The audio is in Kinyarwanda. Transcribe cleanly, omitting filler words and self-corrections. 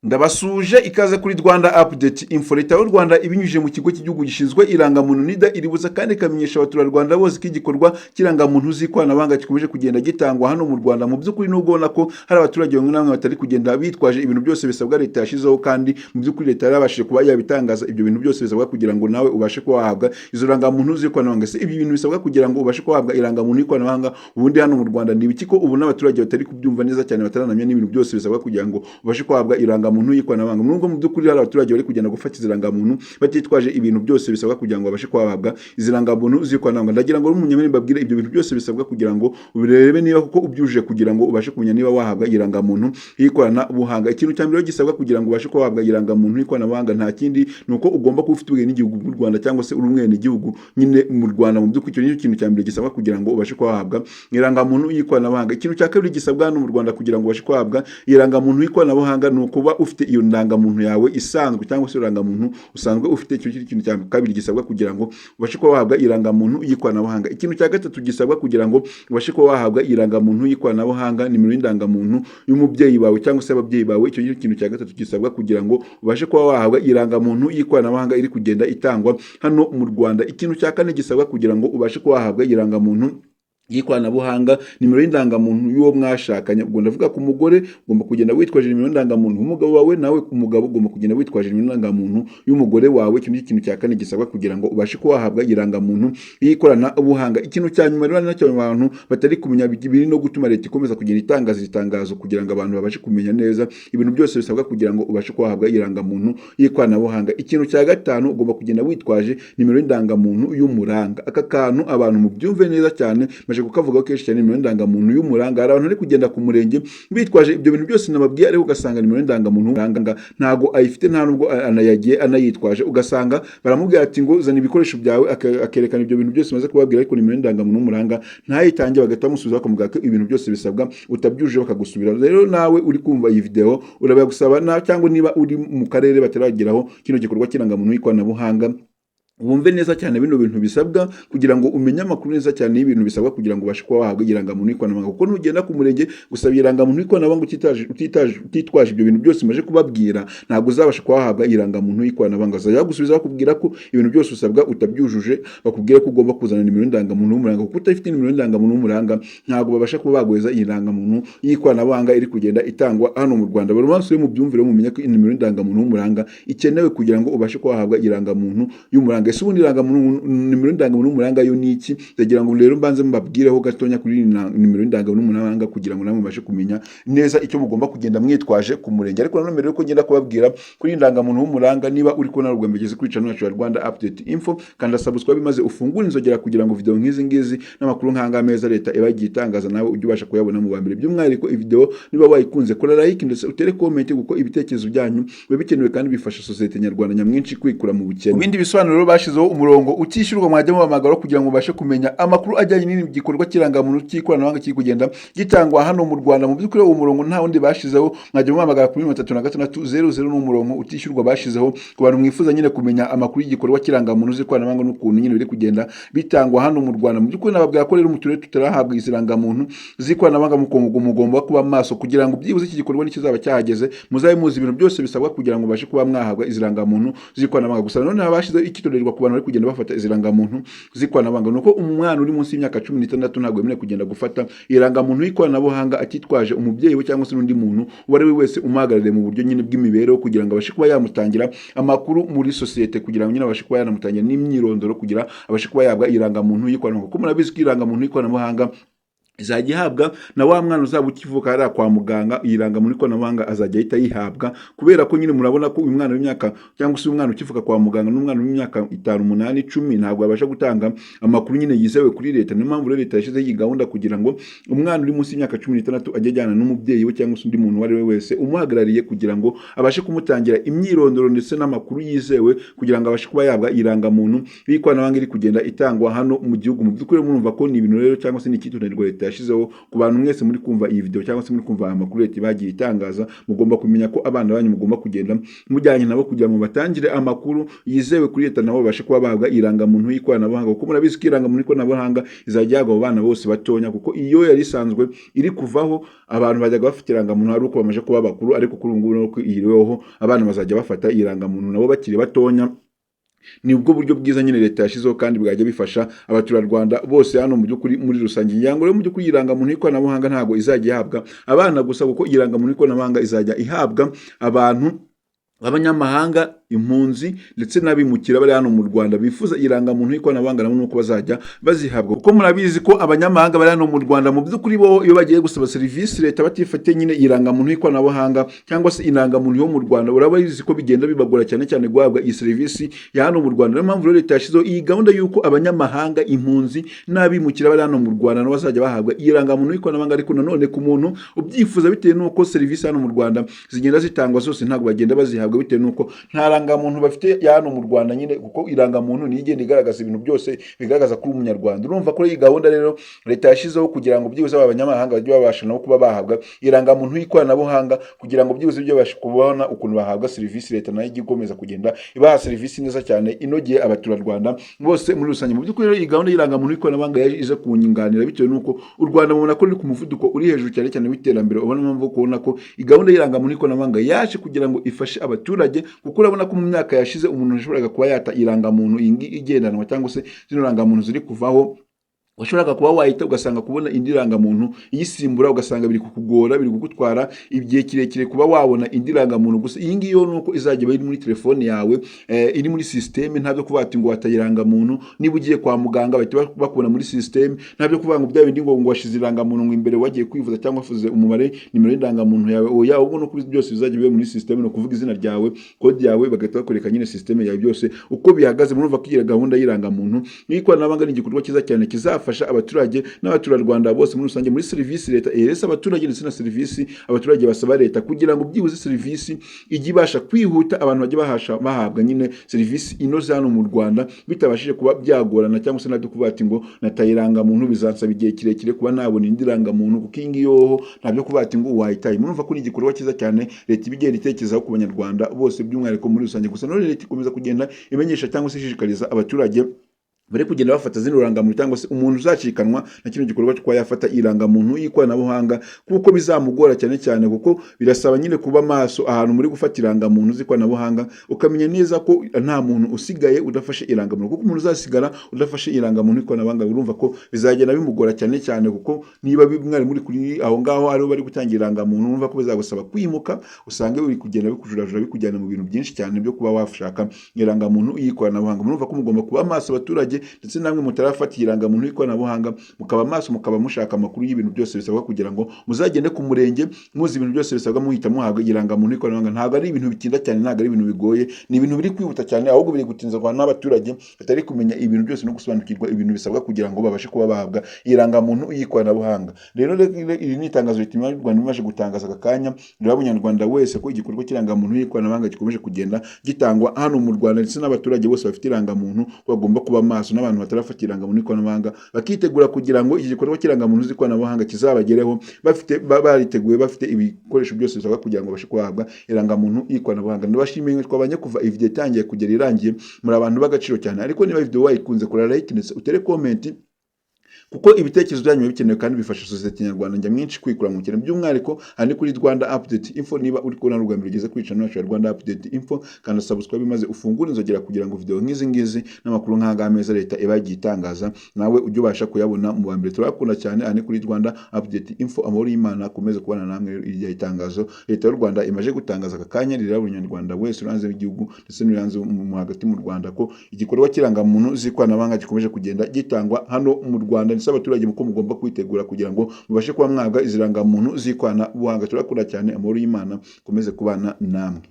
Ndabasuje ikaze kuri Rwanda Update Info. Leta y'u Rwanda ibinyujije mu kigo cy'igihugu gishinzwe irangamuntu NIDA iribuza kandi ikamenyesha abaturarwanda bose ko igikorwa cy'irangamuntu z'ikoranabuhanga gikomeje kugenda gitangwa hano mu Rwanda. Mu by'ukuri nubwo ubona ko hari abaturage bamwe na bamwe batari kugenda bitwaje ibintu byose bisabwa leta yashizeho, kandi mu by'ukuri leta yarabashije kuba yabitangaza ibyo bintu byose bisabwa kugira ngo nawe ubashe kuba wahabwa izo rangamuntu z'ikoranabuhanga. Se ibi bintu bisabwa kugira ngo ubashe kuba wahabwa irangamuntu y'ikoranabuhanga ubundi hano mu Rwanda ni ibiki ko ubu n'abaturage batari kubyumva neza cyane, bataranamenya n'ibintu byose bisabwa kugira ngo ubashe kuba wahabwa irangamuntu y'ikoranabuhanga. Nubwo mu by'ukuri hari abaturage bari kugenda gufata izirangamuntu batitwaje ibintu byose bisabwa kugira ngo babashe kubahabwa izirangamuntu z'ikoranabuhanga. Ndagira ngo n'umunyamene mbabwire ibyo bintu byose bisabwa kugira ngo ubirebe niba kuko ubyujuje kugira ngo ubashe kumenya niba wahabwa irangamuntu y'ikoranabuhanga. Ikintu cya mbere gisabwa kugira ngo ubashe kubahabwa irangamuntu y'ikoranabuhanga nta kindi nuko ugomba kuba ufite ubwene n'igihugu bw'u Rwanda cyangwa se uri umwene igihugu nyine mu Rwanda. Mu by'ukuri icyo ni ikintu cya mbere gisabwa kugira ngo ubashe kubahabwa irangamuntu y'ikoranabuhanga. Ikintu cya kabiri gisabwa hano mu Rwanda kugira ngo ubashe kubahabwa irangamuntu y'ikoranabuhanga ni ukuba ufite iyo ndangamuntu yawe isanzwe cyangwa se irangamuntu usanzwe ufite. Icyo kintu cya kabiri gisabwa kugira ngo ubashe kuba wahabwa irangamuntu y'ikoranabuhanga. Ikintu cya gatatu gisabwa kugira ngo ubashe kuba wahabwa irangamuntu y'ikoranabuhanga nimero y'indangamuntu y'umubyeyi wawe cyangwa se ababyeyi bawe. Icyo kintu cya gatatu gisabwa kugira ngo ubashe kuba wahabwa irangamuntu y'ikoranabuhanga iri kugenda itangwa hano mu Rwanda. Ikintu cya kane gisabwa kugira ngo ubashe kuba wahabwa irangamuntu y'ikoranabuhanga nimero y'indangamuntu y'uwo mwashakanye. Ubwo ndavuga ku mugore ugomba kugenda witwaje nimero y'indangamuntu y'umugabo wawe, nawe ku mugabo ugomba kugenda witwaje nimero y'indangamuntu y'umugore wawe. Icyo ni ikintu cya kane gisabwa kugira ngo ubashe kuba wahabwa irangamuntu y'ikoranabuhanga. Ikintu cya nyuma rero nacyo abantu batari kumenya biri no gutuma leta ikomeza kugenda itangaza itangazo kugira ngo abantu babashe kumenya neza ibintu byose bisabwa kugira ngo ubashe kuba wahabwa irangamuntu y'ikoranabuhanga. Ikintu cya gatanu ugomba kugenda witwaje nimero y'indangamuntu y'umuranga. Aka kantu abantu mubyumve neza cyane, kukavuga kenshi cyane nimero y'indangamuntu y'umuranga. Hari abantu bari kugenda ku murenge bitwaje ibyo bintu byose nababwiye, ariko ugasanga nimero y'indangamuntu y'umuranga ntago ayifite, nta nubwo anayagiye anayitwaje. Ugasanga baramubwira ati ngo zana ibikoresho byawe, akerekana ibyo bintu byose maze kubabwira, ariko nimero y'indangamuntu y'umuranga ntayitange. Bagahita bamusubiza bakamubwira ko ibintu byose bisabwa utabyujuje bakagusubira. Rero nawe uri kumva iyi video urabagusaba cyangwa niba uri mu karere batarageraho kino gikorwa cy'irangamuntu y'ikoranabuhanga, wumve neza cyane bino bintu bisabwa kugira ngo umenye amakuru neza cyane y'ibintu bisabwa kugira ngo ubashe kuba wahabwa irangamuntu y'ikoranabuhanga. Kuko nugenda ku murenge gusaba irangamuntu y'ikoranabuhanga utitwaje ibyo bintu byose maje kubabwira, ntabwo uzabasha kuba wahabwa irangamuntu y'ikoranabuhanga. Bazajya bagusubiza bakubwira ko ibintu byose usabwa utabyujuje, bakubwira ko ugomba kuzana nimero y'indangamuntu y'umuranga. Kuko utafite nimero y'indangamuntu y'umuranga ntabwo babasha kuba baguheza irangamuntu y'ikoranabuhanga iri kugenda itangwa hano mu Rwanda. Buri munsi mu byumvire mumenye ko nimero y'indangamuntu y'umuranga ikenewe kugira ngo ubashe kuba wahabwa irangamuntu y'umuranga. Ese ubundi nimero y'indangamuntu y'umuranga yo ni iki? Ndagira ngo rero mbanze mbabwireho gatonya kuri nimero y'indangamuntu y'umuranga kugira ngo namwe mubashe kumenya neza icyo mugomba kugenda mwitwaje ku murenge. Ariko nanone rero ko ngenda kubabwira kuri indangamuntu y'umuranga, niba uri kubona rugambegeze kuri channel yacu ya Rwanda Update Info, kanda subscribe maze ufungure inzogera kugira ngo video nk'izi ngizi n'amakuru nkanga meza leta iba igitangaza nawe ujye ubasha kuyabona mu bambere. By'umwihariko video niba wayikunze kora like ndetse utere comment, kuko ibitekerezo byanyu biba bikenewe kandi bifasha societe nyarwanda nyamwinshi kwikura mu bukene. Ibindi bisobanuro bashizeho umurongo utishyurwa mwajya mu bamagaro kugira ngo ubashe kumenya amakuru ajyanye n'iki gikorwa cy'irangamuntu cy'ikoranabuhanga kiri kugenda gitangwa hano mu Rwanda. Mu by'ukuri uwo murongo nta wundi bashizeho, mwajya mu bamagara kuri 3600 n'umurongo utishyurwa bashizeho ku bantu mwifuza nyine kumenya amakuru y'igikorwa cy'irangamuntu z'ikoranabuhanga n'ukuntu nyine biri kugenda bitangwa hano mu Rwanda. Mu by'ukuri nababwira ko rero mu turere tutarahabwa izirangamuntu z'ikoranabuhanga mugomba kuba maso kugira ngo byibuze iki gikorwa nikizaba cyahageze muzabe muzi ibintu byose bisabwa kugira ngo ubashe kuba mwahabwa izirangamuntu z'ikoranabuhanga. Gusa none habashizeho ikitorerwa ku bantu bari kugenda bafata izirangamuntu z'ikoranabuhanga, nuko umwana uri munsi y'imyaka 16 ntabwo yemerewe kugenda gufata irangamuntu y'ikoranabuhanga atitwaje umubyeyi we cyangwa se n'undi muntu uwo ari we wese umuhagarariye mu buryo nyine bw'imibereho, kugira ngo abashe kuba yamutangira amakuru muri societe, kugira ngo nyine abashe kuba yanamutangira n'imyirondoro kugira abashe kuba yabwa irangamuntu y'ikoranabuhanga. Kuko murabizi ko irangamuntu y'ikoranabuhanga izajya ihabwa na wa mwana uzaba ukivuka hariya kwa muganga. Irangamuntu y'ikoranabuhanga azajya ahita yihabwa, kubera ko nyine murabona ko uyu mwana w'imyaka cyangwa se umwana ukivuka kwa muganga n'umwana w'imyaka 5, 8, 10 ntabwo abasha gutanga amakuru nyine yizewe kuri leta. Niyo mpamvu leta yashyizeho iyi gahunda kugira ngo umwana uri munsi y'imyaka 16 ajye ajyana n'umubyeyi we cyangwa se undi muntu uwo ari we wese umuhagarariye, kugira ngo abashe kumutangira imyirondoro ndetse n'amakuru yizewe, kugira ngo abashe kuba yabwa irangamuntu y'ikoranabuhanga iri kugenda itangwa hano mu gihugu. Mu by'ukuri murumva ko ni ibintu rero cyangwa se ni ikitonderwa leta yashizeho ku bantu mwese muri kumva iyi video cyangwa se muri kumva amakuru leta bagiye itangaza. Mugomba kumenya ko abana banyu mugomba kugenda mujyanye nabo kugira ngo batangire amakuru yizewe kuri leta, nabo babashe kuba bahabwa irangamuntu y'ikoranabuhanga, kuko murabizi ko irangamuntu y'ikoranabuhanga izajya yagwa abo bana bose batonya, kuko iyo yari isanzwe iri kuvaho abantu bajyaga bafite irangamuntu ari uko bamaze kuba bakuru, ariko kuri ubu ngubu nuko iriweho abana bazajya bafata irangamuntu nabo bakiri batonya. Ni ubwo buryo bwiza nyine leta yashizeho kandi bwajya bifasha abaturarwanda bose hano mu by'ukuri muri rusange. Inyango rero mu by'ukuri irangamuntu y'ikoranabuhanga ntabwo izajya ihabwa abana gusa, kuko irangamuntu y'ikoranabuhanga izajya ihabwa abantu abanyamahanga, impunzi ndetse n'abimukira bari hano mu Rwanda bifuza irangamuntu y'ikoranabuhanga nabo nuko bazajya bazihabwa, kuko murabizi ko abanyamahanga bari hano mu Rwanda mu by'ukuri bo iyo bagiye gusaba serivisi leta batifate nyine irangamuntu y'ikoranabuhanga cyangwa se irangamuntu yo mu Rwanda, urabazi ko bigenda bibagora cyane cyane guhabwa iyi serivisi ya hano mu Rwanda. Niyo mpamvu rero leta yashizeho iyi gahunda y'uko abanyamahanga, impunzi n'abimukira bari hano mu Rwanda nabo bazajya bahabwa irangamuntu y'ikoranabuhanga, ariko nanone ku muntu ubyifuza bitewe n'uko serivisi hano mu Rwanda zigenda zitangwa zose ntabwo bagenda bazihabwa bitewe n'uko nta irangamuntu bafite ya hano mu Rwanda nyine, kuko irangamuntu niyo igenda igaragaza ibintu byose bigaragaza kuri umunyarwanda. Urumva ko iyi gahunda rero leta yashizeho kugira ngo byibuze abanyamahanga bajye babasha nabo kuba bahabwa irangamuntu y'ikoranabuhanga, kugira ngo byibuze ibyo babashe kubona ukuntu bahabwa serivisi, leta nayo ijye ikomeza kugenda ibaha serivisi neza cyane inogeye abaturarwanda bose muri rusange. Mu by'ukuri iyi gahunda y'irangamuntu y'ikoranabuhanga yaje ize kunyunganira bitewe n'uko u Rwanda mubona ko ruri ku muvuduko uri hejuru cyane cyane w'iterambere. Ubona mpamvu kubona ko iyi gahunda y'irangamuntu y'ikoranabuhanga yaje kugira ngo ifashe abaturage, kuko urabona ko mu myaka yashize umuntu yashoboraga kuba yata irangamuntu igendanwa cyangwa se zino rangamuntu ziri kuvaho, washobora kuba wahita ugasanga kubona indi rangamuntu iyisimbura ugasanga biri kukugora, biri kugutwara igihe kirekire kuba wabona indi rangamuntu. Gusa iyi ngiyo nuko izajya iri muri telefone yawe, iri muri systeme, ntabyo kuvuga ati ngo watayirangamuntu niba ugiye kwa muganga bahita bakubona muri systeme, ntabyo kuvuga ngo bya bindi ngo washize irangamuntu ngo imbere wagiye kwivuza cyangwa wafuze umubare nimero y'indangamuntu yawe, oya, ahubwo nuko byose bizajya bibe muri systeme, no kuvuga izina ryawe, code yawe, bagahita bakoreka nyine systeme yawe byose uko bihagaze. Murumva ko iyi gahunda y'irangamuntu n'ikoranabuhanga ni igikorwa cyiza cyane kizafasha abaturage n'abaturarwanda bose muri rusange muri serivisi leta ihereza abaturage, ndetse na serivisi abaturage basaba leta, kugira ngo byibuze serivisi ijye ibasha kwihuta, abantu bajye bahabwa nyine serivisi inoze hano mu Rwanda bitabashije kuba byagorana, cyangwa se nabyo kuvuga ati ngo natayirangamuntu bizansaba igihe kirekire kuba nabona indi rangamuntu, kuko iyi ngiyo ntabyo kuvuga ati ngo wahitaye. Murumva ko ni igikorwa cyiza cyane leta ibigenda itekerezaho ku banyarwanda bose by'umwihariko muri rusange. Gusa none leta ikomeza kugenda imenyesha cyangwa se ishishikariza abaturage bari kugenda bafata zino rangamuntu, cyangwa se umuntu uzacikanwa na kino gikorwa cyo yafata irangamuntu y'ikoranabuhanga, kuko bizamugora cyane cyane, kuko birasaba nyine kuba maso ahantu muri gufata irangamuntu z'ikoranabuhanga, ukamenya neza ko nta muntu usigaye udafashe irangamuntu, kuko umuntu uzasigara udafashe irangamuntu y'ikoranabuhanga urumva ko bizagenda bimugora cyane cyane, kuko niba mwari muri kuri aho ngaho ariho bari gutangira irangamuntu, urumva ko bizagusaba kwimuka, usange uri kugenda bikujurajura bikujyana mu bintu byinshi cyane byo kuba washaka irangamuntu y'ikoranabuhanga. Murumva ko mugomba kuba maso abaturage, ndetse namwe mutarafata irangamuntu y'ikoranabuhanga mukaba maso, mukaba mushaka amakuru y'ibintu byose bisabwa kugira ngo muzagende ku murenge muzi ibintu byose bisabwa muhita muhabwa irangamuntu y'ikoranabuhanga. Ntabwo ari ibintu bitinda cyane, ntabwo ari ibintu bigoye, ni ibintu biri kwihuta cyane, ahubwo biri gutinza kwa n'abaturage batari kumenya ibintu byose no gusobanukirwa ibintu bisabwa kugira ngo babashe kuba bahabwa irangamuntu y'ikoranabuhanga. Rero iri ni itangazo leta y'u Rwanda imaze gutangaza aka kanya, rero abanyarwanda wese ko igikorwa cy'irangamuntu y'ikoranabuhanga gikomeje kugenda gitangwa hano mu Rwanda, ndetse n'abaturage bose bafite irangamuntu bagomba kuba maso, n'abantu batarafata irangamuntu y'ikoranabuhanga bakitegura kugira ngo iki gikorwa cy'irangamuntu y'ikoranabuhanga kizabagereho bariteguye, bafite ibikoresho byose bisabwa kugira ngo babashe kuhabwa irangamuntu y'ikoranabuhanga. Ndabashimiye twabanye kuva iyi video itangiye kugera irangiye, muri abantu b'agaciro cyane, ariko niba video wayikunze kora like ndetse utere comment, kuko ibitekerezo byanyu bikenewe kandi bifasha sosiyete nyarwanda njya mwinshi kwikura mu kintu. By'umwihariko hani kuri Rwanda Update Info, niba uri kubona rugamba rugeze kuri channel yacu ya Rwanda Update Info, kandi subscribe maze ufungure inzogera kugira ngo video nk'izi ngizi n'amakuru nk'aga meza leta ibagiye itangaza nawe ujye ubasha kuyabona mu bambere. Turakunda cyane hani kuri Rwanda Update Info, amahoro y'Imana akomeze kubana namwe. Irya itangazo leta y'u Rwanda imaje gutangaza aka kanya riraba Abanyarwanda wese uranze w'igihugu ndetse n'uranze mu hagati mu Rwanda, ko igikorwa cy'irangamuntu z'ikoranabuhanga gikomeje kugenda gitangwa hano mu Rwanda. Ndetse abaturage muko mugomba kwitegura kugira ngo mubashe kuba mwabwa izirangamuntu z'ikoranabuhanga. Turakunda cyane, amahoro y'Imana akomeze kubana namwe.